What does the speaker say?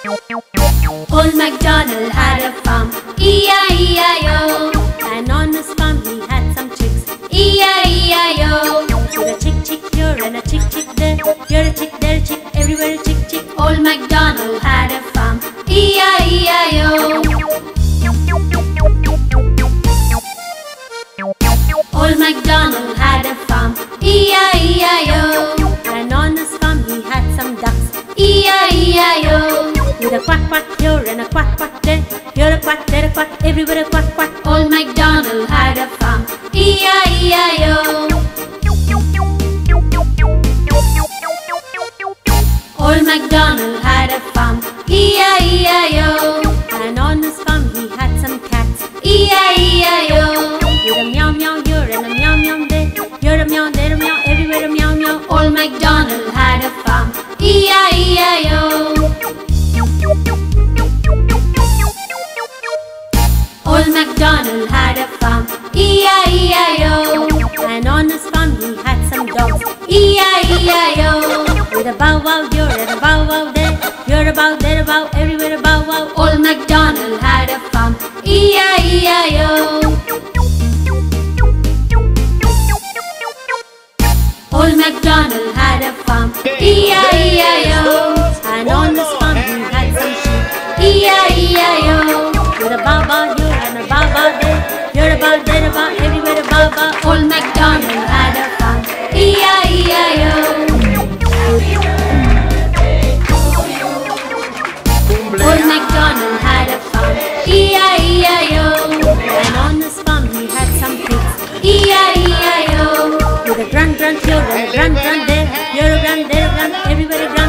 Old MacDonald had a farm, E-I-E-I-O. And on his farm he had some chicks, E-I-E-I-O. With a chick chick here and a chick chick there, here a chick, there a chick, everywhere a chick chick. Old MacDonald had a farm, E-I-E-I-O. Old MacDonald had a farm, E-I-E-I-O. And on his farm he had some ducks, E-I-E-I-O. With a quack quack here and a quack quack there, here a quack, there a quack, everywhere a quack quack. Old MacDonald had a farm, E-I-E-I-O. Old MacDonald had a farm, E-I-E-I-O. And on his farm he had some cats, E-I-E-I-O. With a meow meow here and a meow meow there, here a meow, there a meow, everywhere a meow meow. Old MacDonald had a farm, E-I-E-I-O. Old MacDonald had a farm, E-I-E-I-O. And on his farm he had some dogs, E-I-E-I-O. With a bow wow here and a bow wow there, here a bow, there a bow, everywhere a bow wow. Old MacDonald had a farm, E-I-E-I-O. Old MacDonald had a farm, E-I-E-I-O. And on his farm he had some sheep, E-I-E-I-O. With a bow bow here and a bow bow there, here a bow, there a bow, everywhere a bow bow. Old MacDonald had a farm, E-I-E-I-O. Old MacDonald had a farm, E-I-E-I-O. And on his farm he had some pigs, E-I-E-I-O. With a grunt grunt here and a grunt grunt there, here a grunt, there a grunt, everywhere a grunt.